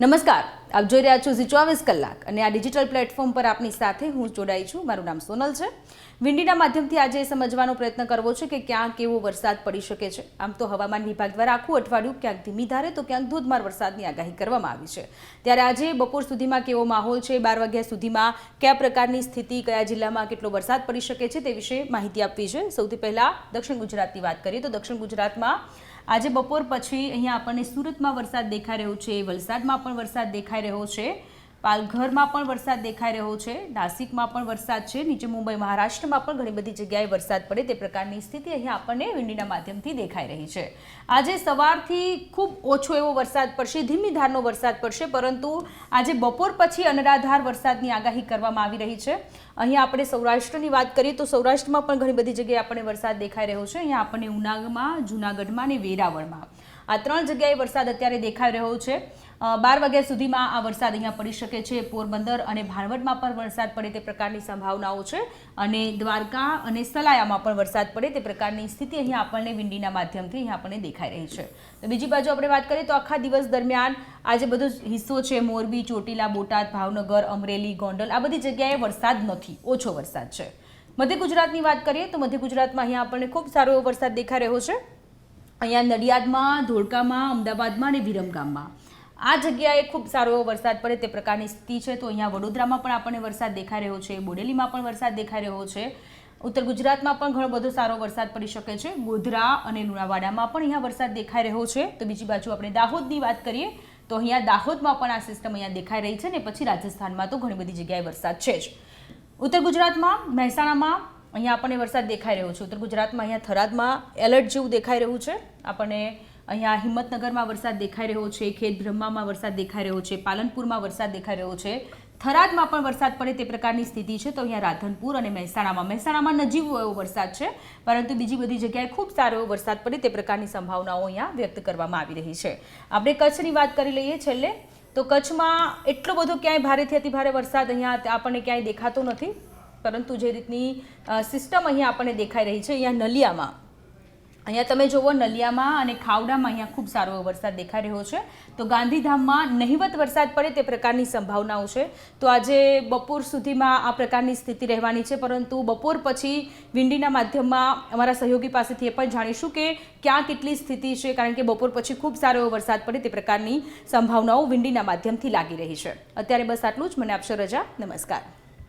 નમસ્કાર, આપ જોઈ રહ્યા છો ઝી 24 કલાક અને આ ડિજિટલ પ્લેટફોર્મ પર આપની સાથે હું જોડાઈ છું. મારું નામ સોનલ છે. વિંડીના માધ્યમથી આજે સમજવાનો પ્રયત્ન કરવો છે કે ક્યાં કેવો વરસાદ પડી શકે છે. આમ તો હવામાન વિભાગ દ્વારા આખું અઠવાડિયું ક્યાંક ધીમી ધારે તો ક્યાંક ધોધમાર વરસાદની આગાહી કરવામાં આવી છે. ત્યારે આજે બપોર સુધીમાં કેવો માહોલ છે, 12 વાગ્યા સુધીમાં કયા પ્રકારની સ્થિતિ, કયા જિલ્લામાં કેટલો વરસાદ પડી શકે છે તે વિશે માહિતી આપવી છે. સૌથી પહેલા દક્ષિણ ગુજરાતની વાત કરીએ તો દક્ષિણ ગુજરાતમાં આજે બપોર પછી અહીંયા આપણને સુરતમાં વરસાદ દેખાઈ રહ્યો છે, વલસાડમાં પણ વરસાદ દેખાઈ રહ્યો છે, પાલઘરમાં પણ વરસાદ દેખાઈ રહ્યો છે, નાસિકમાં પણ વરસાદ છે, નીચે મુંબઈ મહારાષ્ટ્રમાં પણ ઘણી બધી જગ્યાએ વરસાદ પડે તે પ્રકારની સ્થિતિ અહીંયા આપણને વિંડીના માધ્યમથી દેખાઈ રહી છે. આજે સવારથી ખૂબ ઓછો એવો વરસાદ પડશે, ધીમી ધારનો વરસાદ પડશે, પરંતુ આજે બપોર પછી અનરાધાર વરસાદની આગાહી કરવામાં આવી રહી છે. અહીંયા આપણે સૌરાષ્ટ્રની વાત કરીએ તો સૌરાષ્ટ્રમાં પણ ઘણી બધી જગ્યાએ આપણને વરસાદ દેખાઈ રહ્યો છે. અહીંયા આપણને ઉનામાં, જૂનાગઢમાં અને વેરાવળમાં આ 3 જગ્યાએ વરસાદ અત્યારે દેખાઈ રહ્યો છે. 12 વાગ્યા સુધીમાં આ વરસાદ અહીંયા પડી શકે છે. પોરબંદર અને ભાણવડમાં પણ વરસાદ પડે તે પ્રકારની સંભાવનાઓ છે અને દ્વારકા અને સલાયામાં પણ વરસાદ પડે તે પ્રકારની સ્થિતિ અહીંયા આપણને વિંડીના માધ્યમથી અહીંયા આપણને દેખાઈ રહી છે. તો બીજી બાજુ આપણે વાત કરીએ તો આખા દિવસ દરમિયાન આ જે બધો હિસ્સો છે, મોરબી, ચોટીલા, બોટાદ, ભાવનગર, અમરેલી, ગોંડલ, આ બધી જગ્યાએ વરસાદ નથી, ઓછો વરસાદ છે. મધ્ય ગુજરાતની વાત કરીએ તો મધ્ય ગુજરાતમાં અહીંયા આપણને ખૂબ સારો એવો વરસાદ દેખાઈ રહ્યો છે. અહીંયા નડિયાદમાં, ધોળકામાં, અમદાવાદમાં અને વિરમગામમાં આ જગ્યાએ ખૂબ સારો એવો વરસાદ પડે તે પ્રકારની સ્થિતિ છે. તો અહીંયા વડોદરામાં પણ આપણને વરસાદ દેખાઈ રહ્યો છે, બોડેલીમાં પણ વરસાદ દેખાઈ રહ્યો છે. ઉત્તર ગુજરાતમાં પણ ઘણો બધો સારો વરસાદ પડી શકે છે. ગોધરા અને લુણાવાડામાં પણ અહીંયા વરસાદ દેખાઈ રહ્યો છે. તો બીજી બાજુ આપણે દાહોદની વાત કરીએ તો અહીંયા દાહોદમાં પણ આ સિસ્ટમ અહીંયા દેખાઈ રહી છે ને પછી રાજસ્થાનમાં તો ઘણી બધી જગ્યાએ વરસાદ છે જ. ઉત્તર ગુજરાતમાં મહેસાણામાં અહીંયા આપણને વરસાદ દેખાઈ રહ્યો છે. ઉત્તર ગુજરાતમાં અહીંયા થરાદમાં એલર્ટ જેવું દેખાઈ રહ્યું છે. આપણને અહીંયા હિંમતનગરમાં વરસાદ દેખાઈ રહ્યો છે, ખેડબ્રહ્મામાં વરસાદ દેખાઈ રહ્યો છે, પાલનપુરમાં વરસાદ દેખાઈ રહ્યો છે, થરાદમાં પણ વરસાદ પડે તે પ્રકારની સ્થિતિ છે. તો અહીંયા રાધનપુર અને મહેસાણામાં નજીવો એવો વરસાદ છે, પરંતુ બીજી બધી જગ્યાએ ખૂબ સારો એવો વરસાદ પડે તે પ્રકારની સંભાવનાઓ અહીંયા વ્યક્ત કરવામાં આવી રહી છે. આપણે કચ્છની વાત કરી લઈએ છેલ્લે તો કચ્છમાં એટલો બધો ક્યાંય ભારેથી અતિ ભારે વરસાદ અહીંયા આપણને ક્યાંય દેખાતો નથી, પરંતુ જે રીતની સિસ્ટમ અહીંયા આપણને દેખાઈ રહી છે અહીંયા નલિયામાં, અહીંયા તમે જુઓ નલિયામાં અને ખાવડામાં અહીંયા ખૂબ સારો એવો વરસાદ દેખાઈ રહ્યો છે. તો ગાંધીધામમાં નહિવત વરસાદ પડે તે પ્રકારની સંભાવનાઓ છે. તો આજે બપોર સુધીમાં આ પ્રકારની સ્થિતિ રહેવાની છે, પરંતુ બપોર પછી વિંડીના માધ્યમમાં અમારા સહયોગી પાસેથી એ પણ જાણીશું કે ક્યાં કેટલી સ્થિતિ છે, કારણ કે બપોર પછી ખૂબ સારો એવો વરસાદ પડે તે પ્રકારની સંભાવનાઓ વિંડીના માધ્યમથી લાગી રહી છે. અત્યારે બસ આટલું જ. મને આપશો રજા. નમસ્કાર.